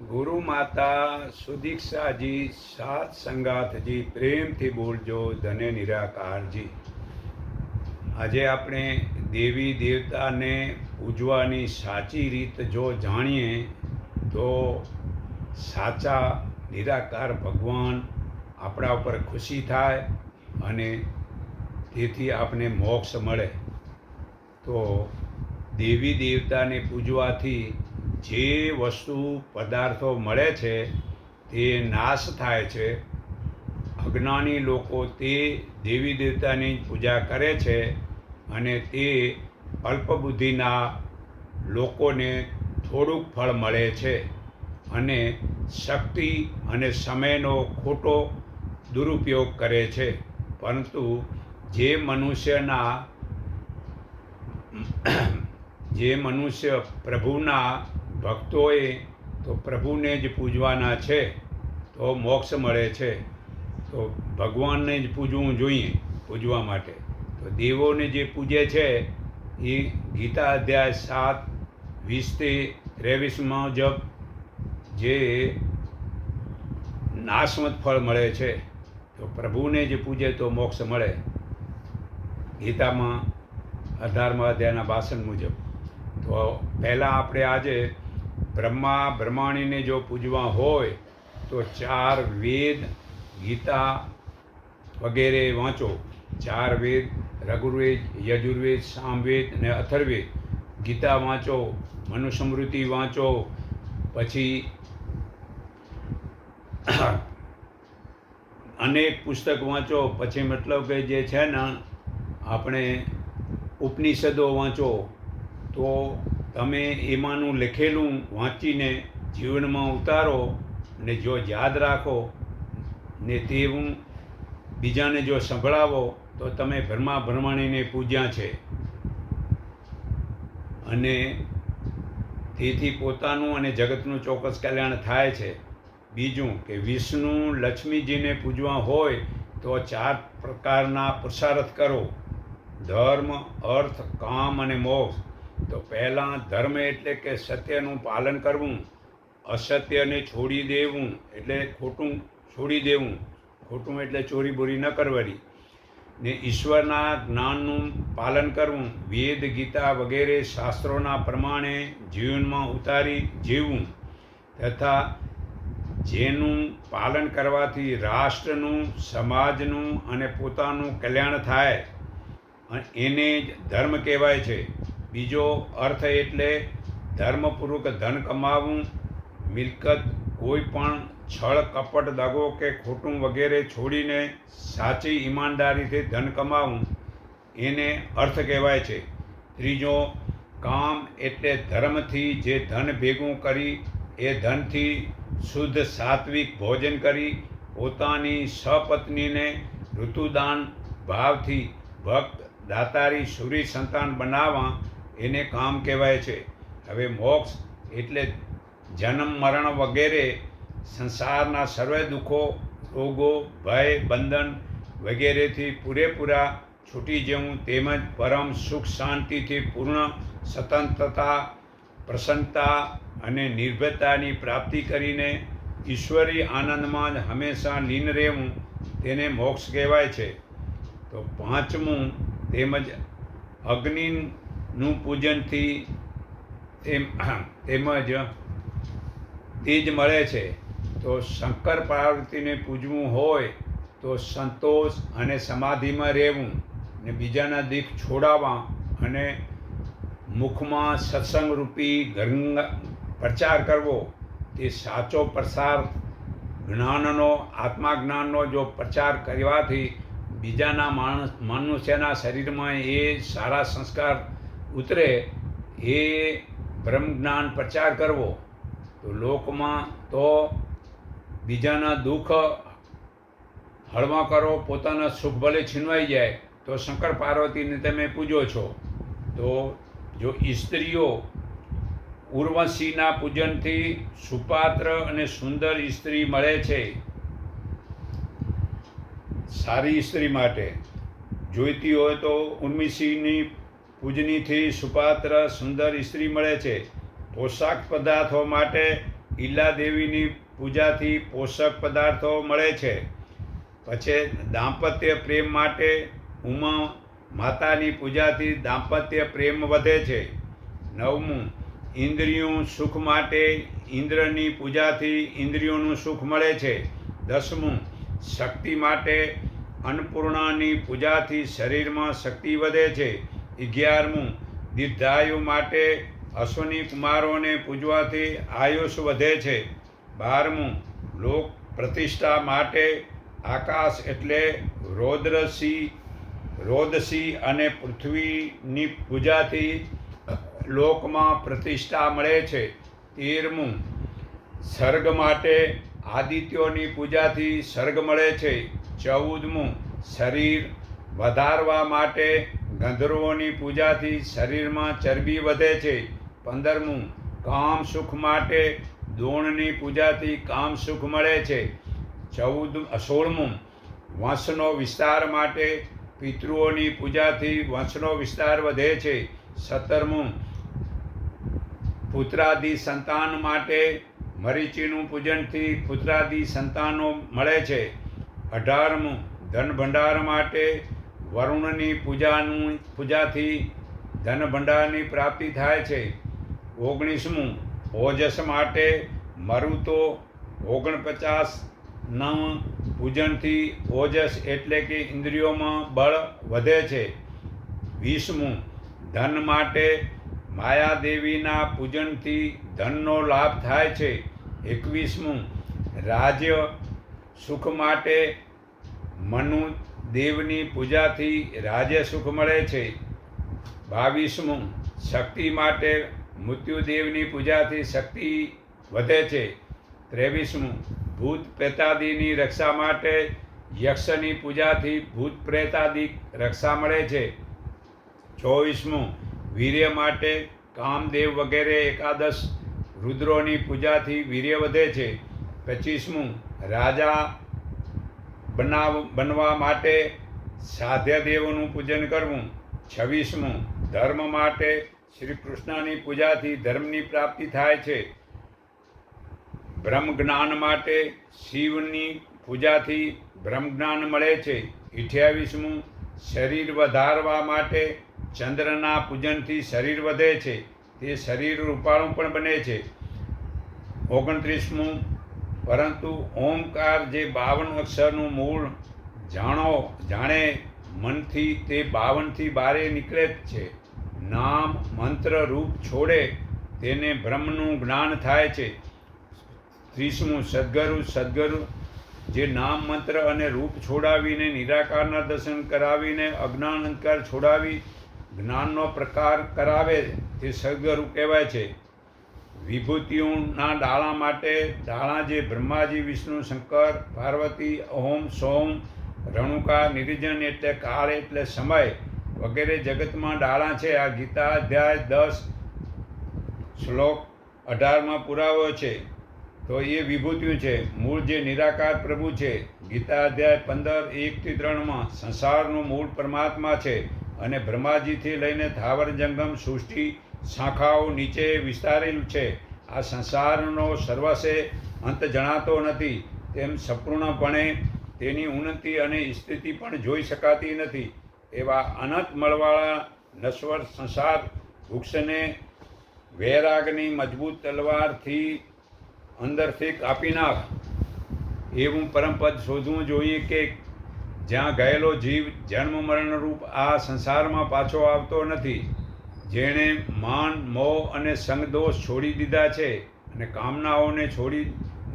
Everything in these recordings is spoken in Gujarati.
ગુરુ માતા સુદીક્ષાજી સાત સંગાથજી પ્રેમથી બોલજો ધને નિરાકારજી. આજે આપણે દેવી દેવતાને પૂજવાની સાચી રીત જો જાણીએ તો સાચા નિરાકાર ભગવાન આપણા ઉપર ખુશી થાય અને તેથી આપને મોક્ષ મળે. તો દેવી દેવતાને પૂજવાથી જે વસ્તુ પદાર્થો મળે છે તે નાશ થાય છે. અજ્ઞાની લોકો તે દેવી દેવતાની પૂજા કરે છે અને તે અલ્પબુદ્ધિના લોકોને થોડુંક ફળ મળે છે અને શક્તિ અને સમયનો ખોટો દુરુપયોગ કરે છે. પરંતુ જે મનુષ્ય પ્રભુના ભક્તોએ તો પ્રભુને જ પૂજવાના છે તો મોક્ષ મળે છે. તો ભગવાનને જ પૂજવું જોઈએ. પૂજવા માટે તો દેવોને જે પૂજે છે એ ગીતા અધ્યાય 7:20-23 મુજબ જે નાશવંત ફળ મળે છે. તો પ્રભુને જ પૂજે તો મોક્ષ મળે. ગીતામાં 18મા અધ્યાયના 22 મુજબ. તો પહેલાં આપણે આજે બ્રહ્માણીને જો પૂજવા હોય તો 4 વેદ, ગીતા વગેરે વાંચો. 4 વેદ, રઘુવેદ, યજુર્વેદ, સામવેદ અને અથર્વેદ. ગીતા વાંચો, મનુસ્મૃતિ વાંચો, પછી અનેક પુસ્તક વાંચો. પછી મતલબ કે જે છે ને આપણે ઉપનિષદો વાંચો. તો તમે એમાંનું લખેલું વાંચીને જીવનમાં ઉતારો ને જો યાદ રાખો ને તેવું બીજાને જો સંભળાવો તો તમે બ્રહ્માણીને પૂજ્યા છે. અને તેથી પોતાનું અને જગતનું ચોક્કસ કલ્યાણ થાય છે. બીજું કે વિષ્ણુ લક્ષ્મીજીને પૂજવા હોય તો 4 પ્રકારના પુરુષાર્થ કરો: ધર્મ, અર્થ, કામ અને મોક્ષ. તો પહેલાં ધર્મ એટલે કે સત્યનું પાલન કરવું, અસત્યને છોડી દેવું એટલે ખોટું છોડી દેવું, ખોટું એટલે ચોરી બોરી ન કરવાની, ને ઈશ્વરના જ્ઞાનનું પાલન કરવું, વેદ, ગીતા વગેરે શાસ્ત્રોના પ્રમાણે જીવનમાં ઉતારી જીવવું, તથા જેનું પાલન કરવાથી રાષ્ટ્રનું, સમાજનું અને પોતાનું કલ્યાણ થાય એને જ ધર્મ કહેવાય છે. બીજો અર્થ એટલે ધર્મપૂર્વક ધન કમાવવું, મિલકત કોઈ પણ છળ, કપટ, દગો કે ખોટું વગેરે છોડીને સાચી ઈમાનદારીથી ધન કમાવવું, એને અર્થ કહેવાય છે. ત્રીજો કામ એટલે ધર્મથી જે ધન ભેગું કરી એ ધનથી શુદ્ધ સાત્વિક ભોજન કરી પોતાની સપત્નીને ઋતુદાન ભાવથી ભક્ત, દાતારી, સુરી સંતાન બનાવવા એને કામ કહેવાય છે. હવે મોક્ષ એટલે જન્મ, મરણ વગેરે સંસારના સર્વે દુઃખો, રોગો, ભય, બંધન વગેરેથી પૂરેપૂરા છૂટી જવું, તેમજ પરમ સુખ શાંતિથી પૂર્ણ સ્વતંત્રતા, પ્રસન્નતા અને નિર્ભયતાની પ્રાપ્તિ કરીને ઈશ્વરી આનંદમાં જ હંમેશા લીન રહેવું, તેને મોક્ષ કહેવાય છે. તો પાંચમું તેમજ અગ્નિનું પૂજનથી તેમજ તેજ મળે છે. તો શંકર પાર્વતીને પૂજવું હોય તો સંતોષ અને સમાધિમાં રહેવું ને બીજાના દુઃખ છોડાવવા અને મુખમાં સત્સંગરૂપી પ્રચાર કરવો, તે સાચો પ્રસાર જ્ઞાનનો, આત્માજ્ઞાનનો જો પ્રચાર કરવાથી બીજાના મનુષ્યના શરીરમાં એ સારા સંસ્કાર ઉતરે, એ બ્રહ્મ જ્ઞાન પ્રચાર કરવો તો લોકમાં તો બીજાના દુઃખ હળવા કરો, પોતાના સુખ ભલે છીનવાઈ જાય તો શંકર પાર્વતીને તમે પૂજો છો. તો જો સ્ત્રીઓ ઉર્વશીના પૂજનથી સુપાત્ર અને સુંદર સ્ત્રી મળે છે. સારી સ્ત્રી માટે જોઈતી હોય તો ઉર્વશીની પૂજનીથી સુપાત્ર સુંદર સ્ત્રી મળે છે. પોશાક પદાર્થો માટે ઈલા દેવીની પૂજાથી પોષક પદાર્થો મળે છે. પછી દાંપત્ય પ્રેમ માટે ઉમા માતાની પૂજાથી દાંપત્ય પ્રેમ વધે છે. 9મું, ઇન્દ્રિયો સુખ માટે ઇન્દ્રની પૂજાથી ઇન્દ્રિયોનું સુખ મળે છે. 10મું, શક્તિ માટે અન્નપૂર્ણાની પૂજાથી શરીરમાં શક્તિ વધે છે. 11મું, દીર્ઘાયુ માટે અશ્વની કુમારોને પૂજવાથી આયુષ વધે છે. 12મું, લોક પ્રતિષ્ઠા માટે આકાશ એટલે રોદસી અને પૃથ્વીની પૂજાથી લોકમાં પ્રતિષ્ઠા મળે છે. 13મું, સર્ગ માટે આદિત્યોની પૂજાથી સર્ગ મળે છે. 14મું, શરીર વધારવા માટે ગંધર્વોની પૂજાથી શરીરમાં ચરબી વધે છે. 15મું, કામ સુખ માટે દોણની પૂજાથી કામ સુખ મળે છે. 16મું, વંશનો વિસ્તાર માટે પિતૃઓની પૂજાથી વંશનો વિસ્તાર વધે છે. 17મું, પુત્રાદિ સંતાન માટે મરીચીનું પૂજનથી પુત્રાદિ સંતાનો મળે છે. 18મું, ધન ભંડાર માટે વરુણની પૂજાથી ધન ભંડારની પ્રાપ્તિ થાય છે. 19મું, ઓજસ માટે મરુતો 49ના પૂજનથી ઓજસ એટલે કે ઇન્દ્રિયોમાં બળ વધે છે. 20મું, ધન માટે માયાદેવીના પૂજનથી ધનનો લાભ થાય છે. 21મું, રાજ્ય સુખ માટે મનુ દેવની પૂજાથી રાજ્ય સુખ મળે છે. 22મું, શક્તિ માટે મૃત્યુદેવની પૂજાથી શક્તિ વધે છે. 23મું, ભૂત પ્રેતાદિની રક્ષા માટે યક્ષની પૂજાથી ભૂત પ્રેતાદિ રક્ષા મળે છે. 24મું, વીર્ય માટે કામદેવ વગેરે એકાદશ રુદ્રોની પૂજાથી વીર્ય વધે છે. 25મું, રાજા બનવા માટે સાધ્યદેવનું પૂજન કરવું. 26મું, ધર્મ માટે શ્રી કૃષ્ણની પૂજાથી ધર્મની પ્રાપ્તિ થાય છે. બ્રહ્મ જ્ઞાન માટે શિવની પૂજાથી બ્રહ્મ જ્ઞાન મળે છે. 28મું, શરીર વધારવા માટે ચંદ્રના પૂજનથી શરીર વધે છે, તે શરીર રૂપાળું પણ બને છે. 29મું, પરંતુ ઓમકાર જે 52 અક્ષરનું મૂળ જાણે મનથી તે 52થી બારે નીકળે છે. નામ મંત્ર રૂપ છોડે તેને બ્રહ્મનું જ્ઞાન થાય છે. 30મું, સદ્ગુરુ જે નામ મંત્ર અને રૂપ છોડાવીને નિરાકારના દર્શન કરાવીને અજ્ઞાન અંધકાર છોડાવી જ્ઞાનનો પ્રકાર કરાવે તે સદ્ગુરુ કહેવાય છે. વિભૂતિઓના ડાળા માટે ડાળા જે બ્રહ્માજી વિષ્ણુ શંકર પાર્વતી ઓમ સોમ રણુકા નિર્જન એટલે કાળ એટલે સમય વગેરે જગતમાં ડાળા છે. આ ગીતા અધ્યાય 10 શ્લોક 18માં પુરાવો છે. તો એ વિભૂતિઓ છે. મૂળ જે નિરાકાર પ્રભુ છે. ગીતા અધ્યાય 15 1-3માં સંસારનું મૂળ પરમાત્મા છે અને બ્રહ્માજીથી લઈને થાવર જંગમ સૃષ્ટિ શાખાઓ નીચે વિસ્તારેલું છે. આ સંસારનો સર્વસે અંત જણાતો નથી, તેમ સંપૂર્ણપણે તેની ઉન્નતિ અને સ્થિતિ પણ જોઈ શકાતી નથી. એવા અનંત મળવાળા નશ્વર સંસાર વૃક્ષને વૈરાગની મજબૂત તલવારથી અંદરથી કાપી નાખ. એવું પરમપદ શોધવું જોઈએ કે જ્યાં ગયેલો જીવ જન્મ મરણરૂપ આ સંસારમાં પાછો આવતો નથી. જેણે માન મોહ અને સંગદોષ છોડી દીધા છે અને કામનાઓને છોડી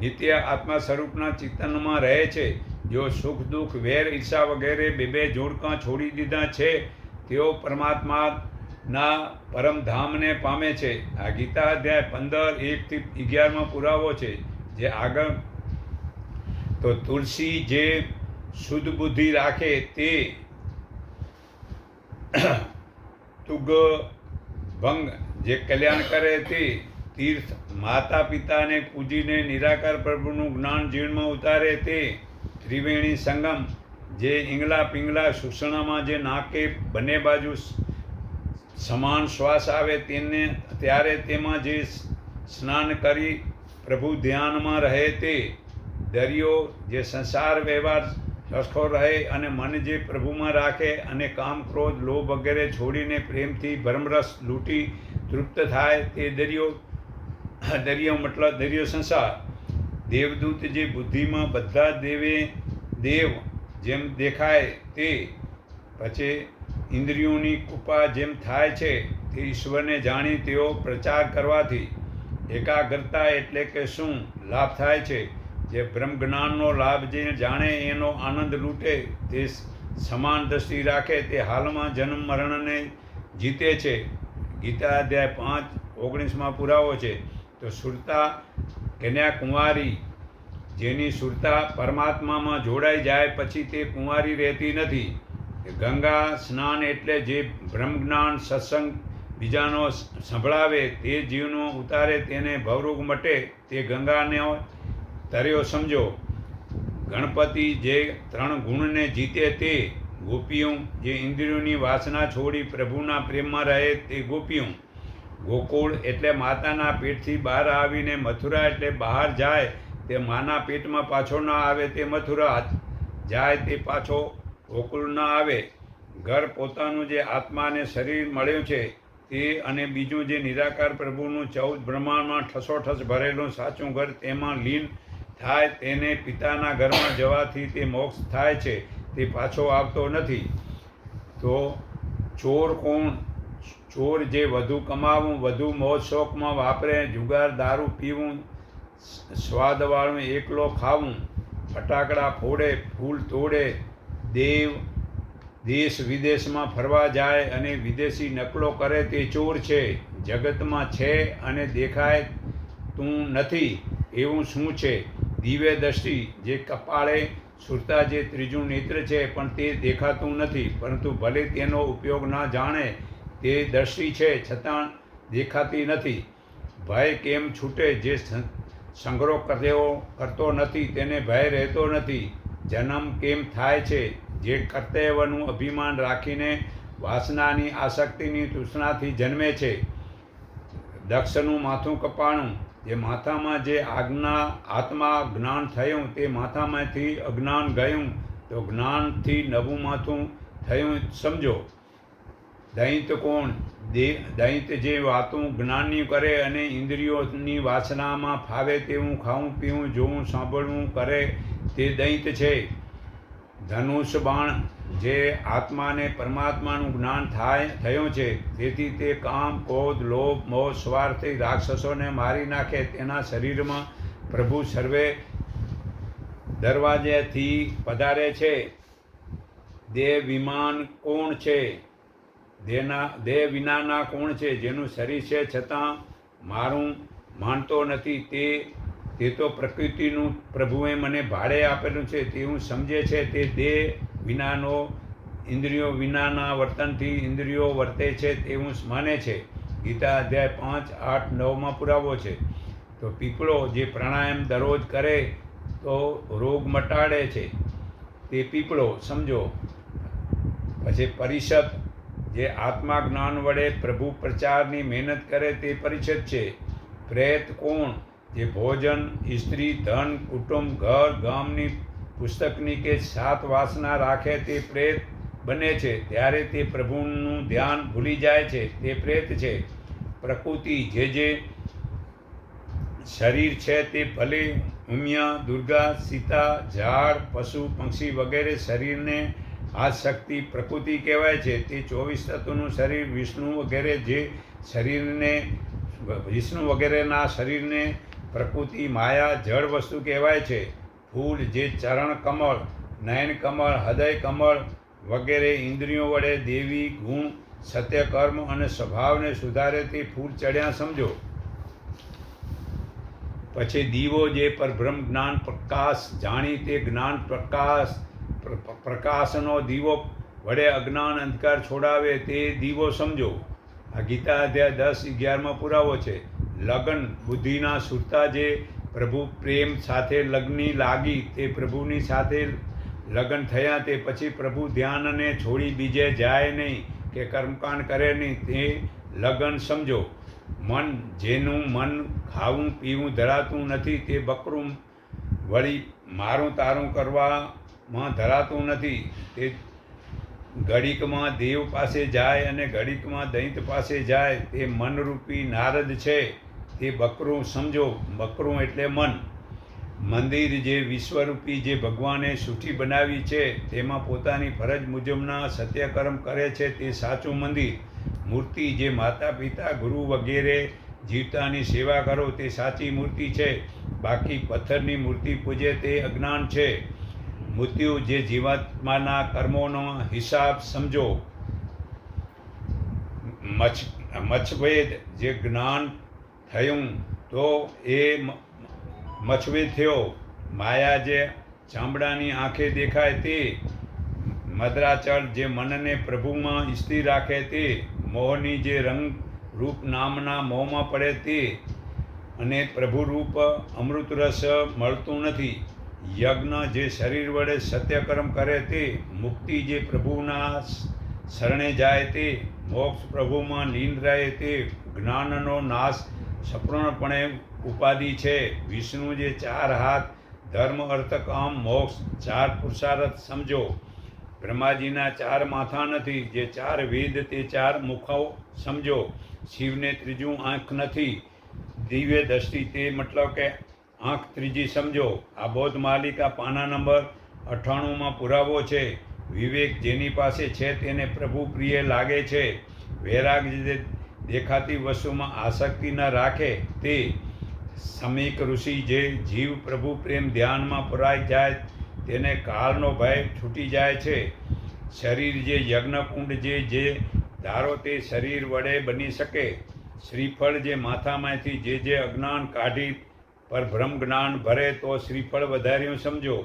નિત્ય આત્મા સ્વરૂપના ચિંતનમાં રહે છે, જેઓ સુખ દુઃખ વેર ઈર્ષા વગેરે બે જોડકાં છોડી દીધા છે, તેઓ પરમાત્માના પરમધામને પામે છે. આ ગીતા અધ્યાય 15 1-11માં પુરાવો છે. જે આગળ તો તુલસી જે શુદ્ધ બુદ્ધિ રાખે તે તુગ ભંગ જે કલ્યાણ કરે તે તીર્થ માતા પિતાને પૂજીને નિરાકાર પ્રભુનું જ્ઞાન જીવનમાં ઉતારે તે ત્રિવેણી સંગમ જે ઈંગલા પિંગલા સુષણામાં જે નાકે બંને બાજુ સમાન શ્વાસ આવે તેને ત્યારે તેમાં જે સ્નાન કરી પ્રભુ ધ્યાનમાં રહે તે દરિયો જે સંસાર વ્યવહાર લસકો રહે અને મન જે પ્રભુમાં રાખે અને કામ ક્રોધ લોભ વગેરે છોડીને પ્રેમથી ભરમરસ લૂંટી તૃપ્ત થાય તે દરિયો મતલબ દરિયો સંસાર. દેવદૂત જે બુદ્ધિમાં બધા દેવ જેમ દેખાય તે પછી ઇન્દ્રિયોની કૃપા જેમ થાય છે તે ઈશ્વરને જાણી તેઓ પ્રચાર કરવાથી એકાગ્રતા એટલે કે શું લાભ થાય છે. જે બ્રહ્મજ્ઞાનનો લાભ જે જાણે એનો આનંદ લૂંટે તે સમાન દ્રષ્ટિ રાખે તે હાલમાં જન્મ મરણને જીતે છે. ગીતા અધ્યાય 5:19 પુરાવો છે. તો સુરતા કન્યાકુમારી જેની સુરતા પરમાત્મામાં જોડાઈ જાય પછી તે કુંવારી રહેતી નથી. ગંગા સ્નાન એટલે જે બ્રહ્મજ્ઞાન સત્સંગ બીજાનો સંભળાવે તે જીવનો ઉતારે તેને ભવરોગ મટે તે ગંગાને તર્યો સમજો. ગણપતિ જે 3 ગુણને જીતે તે ગોપીઓ જે ઇન્દ્રિયોની વાસના છોડી પ્રભુના પ્રેમમાં રહે તે ગોપીઓ. ગોકુળ એટલે માતાના પેટથી બહાર આવીને મથુરા એટલે બહાર જાય તે માના પેટમાં પાછો ના આવે તે મથુરા જાય તે પાછો ગોકુળ ના આવે. ઘર પોતાનું જે આત્માને શરીર મળ્યું છે તે અને બીજું જે નિરાકાર પ્રભુનું 14 બ્રહ્માંડમાં ઠસોઠસ ભરેલું સાચું ઘર તેમાં લીન થાય તેને પિતાના ઘરમાં જવાથી તે મોક્ષ થાય છે તે પાછો આવતો નથી. તો ચોર કોણ? ચોર જે વધુ કમાવું વધુ મોજ શોખમાં વાપરે જુગાર દારૂ પીવું સ્વાદવાળું એકલો ખાવું ફટાકડા ફોડે ફૂલ તોડે દેશ વિદેશમાં ફરવા જાય અને વિદેશી નકલો કરે તે ચોર છે. જગતમાં છે અને દેખાય તું નથી એવું શું છે? દિવ્ય દ્રષ્ટિ જે કપાળે સુરતા જે ત્રીજું નેત્ર છે પણ તે દેખાતું નથી પરંતુ ભલે તેનો ઉપયોગ ના જાણે તે દ્રષ્ટિ છે છતાં દેખાતી નથી. ભય કેમ છૂટે? જે સંગ્રહ કરતો નથી તેને ભય રહેતો નથી. જન્મ કેમ થાય છે? જે કર્તવ્યનું અભિમાન રાખીને વાસનાની આસક્તિની તૃષ્ણાથી જન્મે છે. દક્ષનું માથું કપાણું જે માથામાં જે આત્મા જ્ઞાન થયું તે માથામાંથી અજ્ઞાન ગયું તો જ્ઞાનથી નવું માથું થયું સમજો. દૈંત કોણ? દૈંત જે વાતું જ્ઞાનની કરે અને ઇન્દ્રિયોની વાસનામાં ફાવે તેવું ખાવું પીવું જોવું સાંભળવું કરે તે દૈંત છે. ધનુષ બાણ જે આત્માને પરમાત્માનું જ્ઞાન થયું છે તેથી તે કામ ક્રોધ લોભ મોહ સ્વાર્થી રાક્ષસોને મારી નાખે તેના શરીરમાં પ્રભુ સર્વે દરવાજેથી પધારે છે. દેહ વિમાન કોણ છે? દેહ વિનાના કોણ છે? જેનું શરીર છે છતાં મારું માનતો નથી તે તો પ્રકૃતિનું પ્રભુએ મને ભાડે આપેલું છે તેવું સમજે છે. તે દેહ વિનાનો ઇન્દ્રિયો વિનાના વર્તનથી ઇન્દ્રિયો વર્તે છે તેવું માને છે. ગીતા અધ્યાય 5, 8, 9 પુરાવો છે. તો પીપળો જે પ્રાણાયામ દરરોજ કરે તો રોગ મટાડે છે તે પીપળો સમજો. પછી પરિષદ જે આત્મા જ્ઞાન વડે પ્રભુ પ્રચારની મહેનત કરે તે પરિષદ છે. પ્રેત કોણ? જે ભોજન સ્ત્રી ધન કુટુંબ ઘર ગામની પુસ્તકની કે 7 વાસના રાખે તે પ્રેત બને છે. ત્યારે તે પ્રભુનું ધ્યાન ભૂલી જાય છે તે પ્રેત છે. પ્રકૃતિ જે શરીર છે તે ભલે ઉમિયા દુર્ગા સીતા ઝાડ પશુ પક્ષી વગેરે શરીરને આ શક્તિ પ્રકૃતિ કહેવાય છે. તે 24 તત્વનું શરીર વિષ્ણુ વગેરેના શરીરને પ્રકૃતિ માયા જળ વસ્તુ કહેવાય છે. ફૂલ જે ચરણ કમળ નયન કમળ હૃદય કમળ વગેરે ઇન્દ્રિયો વડે દેવી ગુણ સત્ય કર્મ અને સ્વભાવને સુધારે તે ફૂલ ચડ્યા સમજો. પછી દીવો જે પરબ્રહ્મ જ્ઞાન પ્રકાશ જાણી તે જ્ઞાન પ્રકાશનો દીવો વડે અજ્ઞાન અંધકાર છોડાવે તે દીવો સમજો. આ ગીતા અધ્યાય 10, 11 પુરાવો છે. લગ્ન બુદ્ધિના સુરતા જે પ્રભુ પ્રેમ સાથે લગ્ની લાગી તે પ્રભુની સાથે લગ્ન થયા તે પછી પ્રભુ ધ્યાનને છોડી બીજે જાય નહીં કે કર્મકાંડ કરે નહીં તે લગ્ન સમજો. મન જેનું મન ખાવું પીવું ધરાતું નથી તે બકરું વળી મારું તારું કરવામાં ધરાતું નથી. તે ઘડીકમાં દેવ પાસે જાય અને ઘડીકમાં દૈત પાસે જાય. તે મનરૂપી નારદ છે તે બકરું સમજો. બકરું એટલે મન. મંદિર જે વિશ્વરૂપી જે ભગવાને સૃષ્ટિ બનાવી છે તેમાં પોતાની ફરજ મુજબના સત્યકર્મ કરે છે તે સાચું મંદિર. મૂર્તિ જે માતા પિતા ગુરુ વગેરે જીવતાની સેવા કરો તે સાચી મૂર્તિ છે. બાકી પથ્થરની મૂર્તિ પૂજે તે અજ્ઞાન છે. મૃત્યુ જે જીવાત્માના કર્મોનો હિસાબ સમજો. મચ્છવેદ જે જ્ઞાન થયું તો એ મચ્છવેદ થયો. માયા જે ચામડાની આંખે દેખાય તે. મદ્રાચળ જે મનને પ્રભુમાં સ્થિર રાખે તે. મોહની જે રંગ રૂપ નામના મોહમાં પડે તે. અને પ્રભુરૂપ અમૃત રસ મળતું નથી. યજ્ઞ જે શરીર વડે સત્યકર્મ કરે તે. મુક્તિ જે પ્રભુના શરણે જાય તે. મોક્ષ પ્રભુમાં લીન રહે તે. જ્ઞાનનો નાશ સંપૂર્ણપણે ઉપાધિ છે. વિષ્ણુ જે 4 હાથ ધર્મ અર્થ કામ મોક્ષ 4 પુરુષાર્થ સમજો. બ્રહ્માજીના 4 માથા નથી. જે 4 વેદ તે 4 મુખો સમજો. શિવને ત્રીજું આંખ નથી. દિવ્ય દ્રષ્ટિ તે મતલબ કે આંખ ત્રીજી સમજો. આ બૌદ્ધ માલિકા પાના નંબર 98માં પુરાવો છે. વિવેક જેની પાસે છે તેને પ્રભુ પ્રિય લાગે છે. વૈરાગ જે દેખાતી વસ્તુમાં આસક્તિ ન રાખે તે. સમીક ઋષિ જે જીવ પ્રભુ પ્રેમ ધ્યાનમાં પુરાઈ જાય તેને કાળનો ભય છૂટી જાય છે. શરીર જે યજ્ઞકુંડ જે ધારો તે શરીર વડે બની શકે. શ્રીફળ જે માથામાંથી જે અજ્ઞાન કાઢી પર બ્રહ્મ જ્ઞાન ભરે તો શ્રીફળ વધાર્યું સમજો.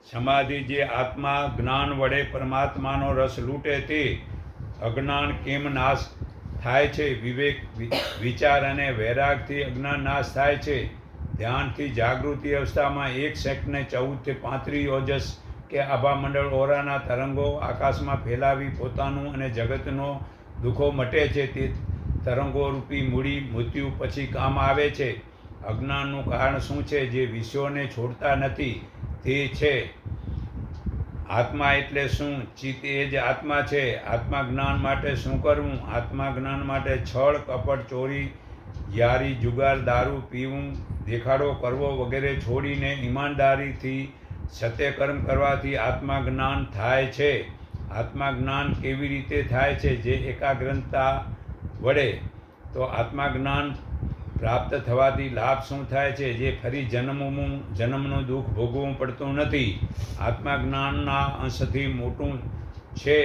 સમાધિ જે આત્મા જ્ઞાન વડે પરમાત્માનો રસ લૂંટે તે. અજ્ઞાન કેમ નાશ થાય છે? વિવેક વિચાર અને વૈરાગથી અજ્ઞાન નાશ થાય છે. ધ્યાનથી જાગૃતિ અવસ્થામાં 1 સેકન્ડને 14 થી 35 ઓજસ કે આભામંડળ ઓરાના તરંગો આકાશમાં ફેલાવી પોતાનું અને જગતનો દુઃખો મટે છે. તે તરંગો રૂપી મૂડી મૃત્યુ પછી કામ આવે છે. અજ્ઞાનનું કારણ શું છે? જે વિષયોને છોડતા નથી તે છે. આત્મા એટલે શું? ચિત્ત એ જ આત્મા છે. આત્મા જ્ઞાન માટે શું કરવું? આત્મા જ્ઞાન માટે છળ કપટ ચોરી યારી જુગાર દારૂ પીવું દેખાડો કરવો વગેરે છોડીને ઈમાનદારીથી સત્યકર્મ કરવાથી આત્મા જ્ઞાન થાય છે. આત્મા જ્ઞાન કેવી રીતે થાય છે? જે એકાગ્રતા વડે. તો આત્મા જ્ઞાન પ્રાપ્ત થવાથી લાભ શું થાય છે? જે ફરી જન્મનું દુઃખ ભોગવવું પડતું નથી. આત્મા જ્ઞાનના અંશથી મોટું છે.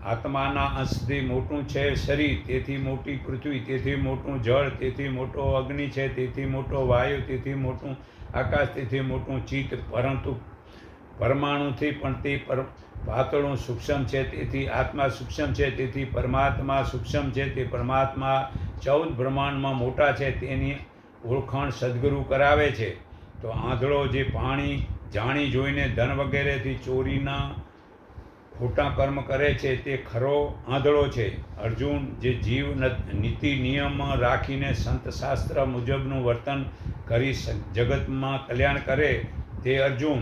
આત્માના અંશથી મોટું છે શરીર. તેથી મોટી પૃથ્વી. તેથી મોટું જળ. તેથી મોટો અગ્નિ છે. તેથી મોટો વાયુ. તેથી મોટું આકાશ. તેથી મોટું ચિત્ત. પરંતુ પરમાણુથી પણ તે પાતળું સૂક્ષ્મ છે. તેથી આત્મા સૂક્ષ્મ છે. તેથી પરમાત્મા સૂક્ષ્મ છે. તે પરમાત્મા 14 બ્રહ્માંડમાં મોટા છે. તેની ઓળખાણ સદગુરુ કરાવે છે. તો આંધળો જે પાણી જાણી જોઈને ધન વગેરેથી ચોરીના ખોટા કર્મ કરે છે તે ખરો આંધળો છે. અર્જુન જે જીવ નીતિ નિયમ રાખીને સંત શાસ્ત્ર મુજબનું વર્તન કરી જગતમાં કલ્યાણ કરે તે અર્જુન.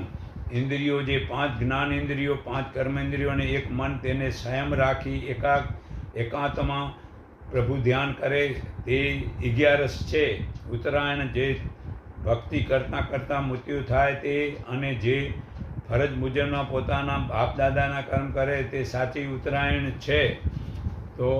ઇન્દ્રિયો જે 5 જ્ઞાન ઇન્દ્રિયો 5 કર્મ ઇન્દ્રિયો અને 1 મન તેને સંયમ રાખી એકાંતમાં પ્રભુ ધ્યાન કરે તે 11 છે. ઉત્તરાયણ જે ભક્તિ કરતાં મૃત્યુ થાય તે. અને જે ફરજ મુજબના પોતાના બાપ દાદાના કર્મ કરે તે સાચી ઉત્તરાયણ છે. તો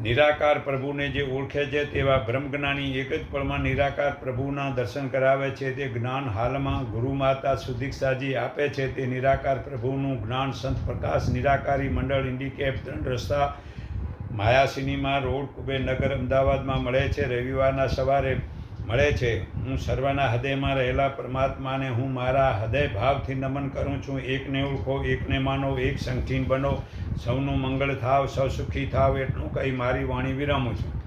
નિરાકાર પ્રભુને જે ઓળખે છે તેવા બ્રહ્મજ્ઞાની એક જ પળમાં નિરાકાર પ્રભુના દર્શન કરાવે છે. તે જ્ઞાન હાલમાં ગુરુમાતા સુદીક્ષાજી આપે છે. તે નિરાકાર પ્રભુનું જ્ઞાન સંત પ્રકાશ નિરાકારી મંડળ ઇન્ડિકેપ 3 રસ્તા માયા સિનેમા રોડ કુબેરનગર અમદાવાદમાં મળે છે. રવિવારના સવારે મળે છે. હું સર્વના હૃદયમાં રહેલા પરમાત્માને હું મારા હૃદય ભાવથી નમન કરું છું. એકને ઓળખો, એકને માનો, એક સંગઠીન બનો, સૌનું મંગળ થાવ, સૌ સુખી થાવ એટલું કહી મારી વાણી વિરામું છું.